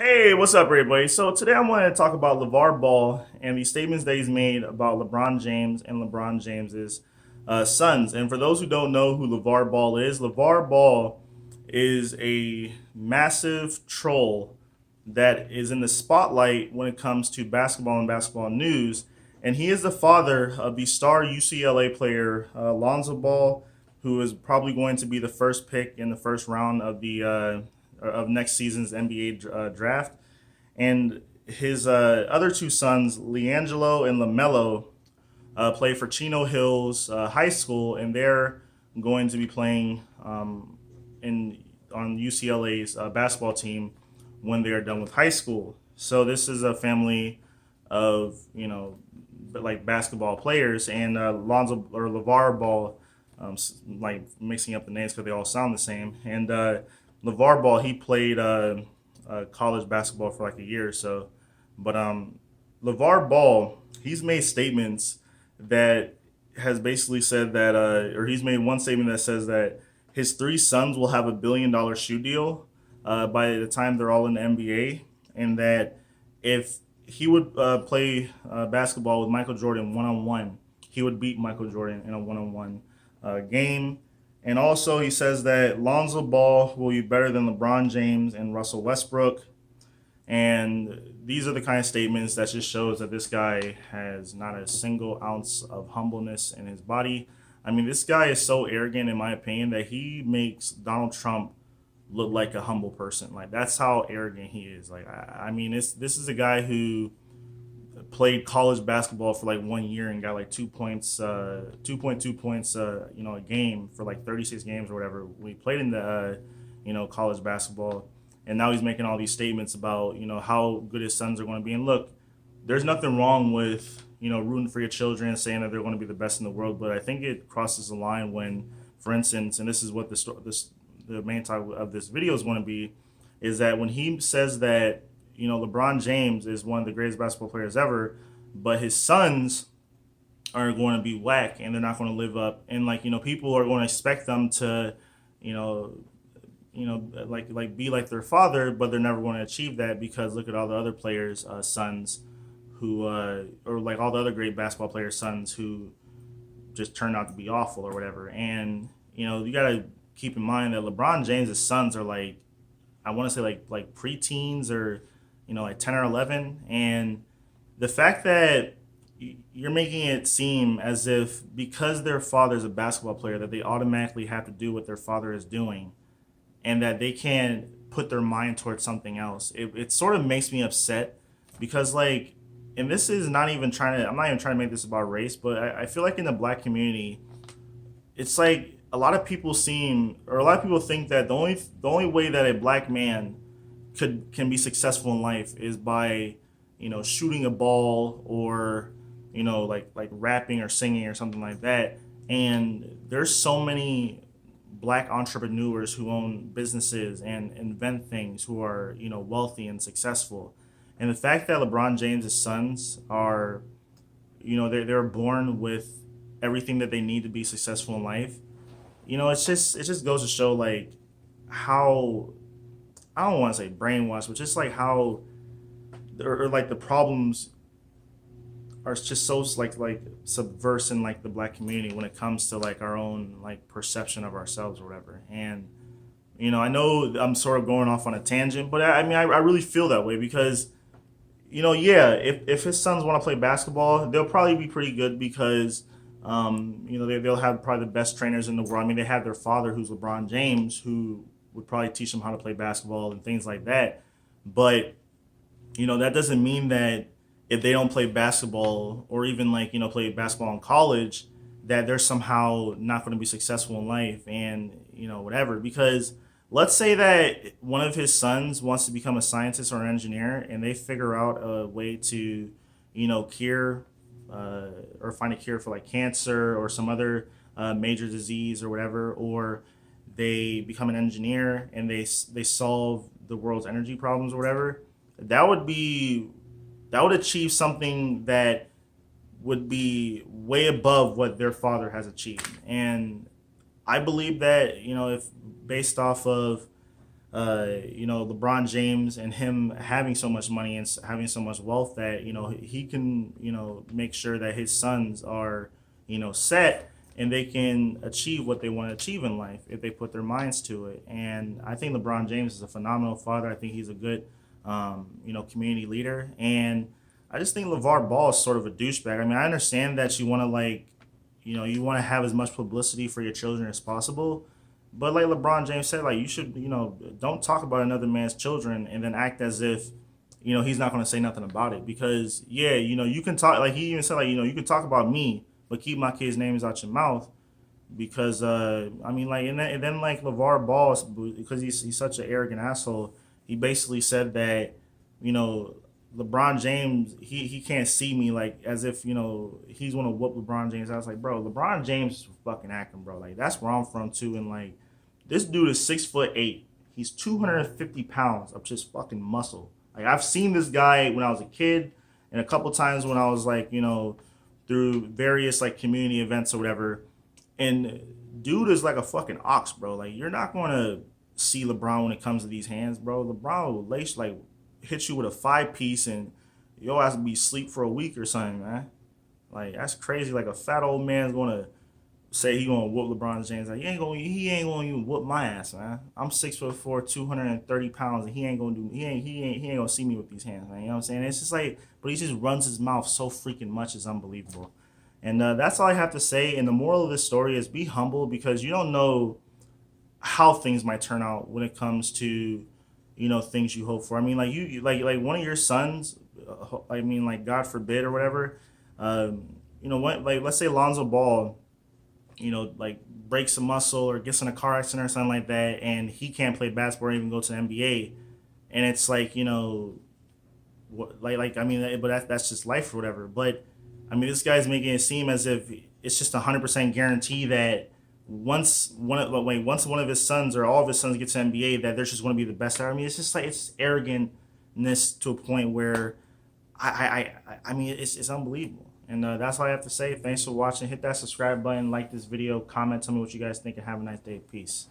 Hey, what's up, everybody? So today I want to talk about Lavar Ball and the statements that he's made about LeBron James and LeBron James's sons. And for those who don't know who LeVar Ball is a massive troll that is in the spotlight when it comes to basketball and basketball news. And he is the father of the star UCLA player Lonzo Ball, who is probably going to be the first pick in the first round of the of next season's NBA draft. And his other two sons, Leangelo and LaMelo, play for Chino Hills High School, and they're going to be playing in on UCLA's basketball team when they are done with high school. So this is a family of like basketball players, and Lonzo or Lavar Ball, like mixing up the names because they all sound the same. And Lavar Ball, he played college basketball for like a year or so, but Lavar Ball, he's made statements that has basically said that, or he's made one statement that says that his three sons will have $1 billion shoe deal by the time they're all in the NBA, and that if he would play basketball with Michael Jordan one on one, he would beat Michael Jordan in a one on one game. And also, he says that Lonzo Ball will be better than LeBron James and Russell Westbrook. And these are the kind of statements that just shows that this guy has not a single ounce of humbleness in his body. I mean, this guy is so arrogant, in my opinion, that he makes Donald Trump look like a humble person. Like, that's how arrogant he is. Like, I mean, this is a guy who played college basketball for like 1 year and got like 2 points, 2.2 points, a game for like 36 games or whatever. We played in the, college basketball, and now he's making all these statements about how good his sons are going to be. And look, there's nothing wrong with rooting for your children, saying that they're going to be the best in the world, but I think it crosses the line when, for instance, and this is what the main topic of this video is going to be, is that when he says that LeBron James is one of the greatest basketball players ever, but his sons are going to be whack and they're not going to live up. And people are going to expect them to, you know, like be like their father, but they're never going to achieve that because look at all the other players' sons who, or like all the other great basketball players' sons who just turned out to be awful or whatever. And you got to keep in mind that LeBron James' sons are like, I want to say like preteens or like 10 or 11. And the fact that you're making it seem as if because their father's a basketball player that they automatically have to do what their father is doing and that they can't put their mind towards something else. It sort of makes me upset because like, and this is not even trying to, I'm not even trying to make this about race, but I feel like in the black community, it's like a lot of people think that the only way that a black man can be successful in life is by shooting a ball or like rapping or singing or something like that. And there's so many black entrepreneurs who own businesses and invent things who are wealthy and successful. And the fact that LeBron James' sons are they're born with everything that they need to be successful in life, it just goes to show like how, I don't want to say brainwashed, but just like how, or like the problems are just so like subversing like the black community when it comes to like our own like perception of ourselves or whatever. And I know I'm sort of going off on a tangent, but I mean I really feel that way because yeah, if his sons want to play basketball, they'll probably be pretty good because they'll have probably the best trainers in the world. I mean, they have their father, who's LeBron James, who would probably teach them how to play basketball and things like that. But that doesn't mean that if they don't play basketball or even like play basketball in college, that they're somehow not going to be successful in life and whatever. Because let's say that one of his sons wants to become a scientist or an engineer, and they figure out a way to cure or find a cure for like cancer or some other major disease or whatever, or they become an engineer and they solve the world's energy problems or whatever. That would achieve something that would be way above what their father has achieved. And I believe that if based off of LeBron James and him having so much money and having so much wealth that, he can, make sure that his sons are, set and they can achieve what they want to achieve in life if they put their minds to it. And I think LeBron James is a phenomenal father. I think he's a good, community leader. And I just think LeVar Ball is sort of a douchebag. I mean, I understand that you want to you want to have as much publicity for your children as possible. But like LeBron James said, like, you should, don't talk about another man's children and then act as if, he's not going to say nothing about it. Because, yeah, you can talk, like he even said, like, you can talk about me, but keep my kids' names out your mouth. Because, I mean, like, and then like LeVar Ball, because he's such an arrogant asshole, he basically said that, you know, LeBron James, he can't see me, like, as if, he's gonna whoop LeBron James. I was like, bro, LeBron James is fucking acting, bro. Like, that's where I'm from too. And like, this dude is 6'8". He's 250 pounds of just fucking muscle. Like, I've seen this guy when I was a kid, and a couple times when I was like, through various like community events or whatever. And dude is like a fucking ox, bro. Like, you're not gonna see LeBron when it comes to these hands, bro. LeBron will hit you with a 5-piece and your ass will be asleep for a week or something, man. Like, that's crazy. Like, a fat old man's gonna say he gonna whoop LeBron James. Like, he ain't gonna even whoop my ass, man. I'm 6'4", 230 pounds, and he ain't gonna see me with these hands, man. You know what I'm saying? It's just like, but he just runs his mouth so freaking much, it's unbelievable. And that's all I have to say. And the moral of this story is be humble, because you don't know how things might turn out when it comes to, things you hope for. I mean, like, like one of your sons, I mean, like, God forbid or whatever, what, let's say Lonzo Ball, like, breaks a muscle or gets in a car accident or something like that, and he can't play basketball or even go to the NBA. And it's like, I mean, but that's just life or whatever. But I mean, this guy's making it seem as if it's just 100% guarantee that once one of his sons or all of his sons get to NBA, that they're just going to be the best. I mean, it's just like, it's arrogantness to a point where I mean, it's unbelievable. And that's all I have to say. Thanks for watching. Hit that subscribe button, like this video, comment, tell me what you guys think, and have a nice day. Peace.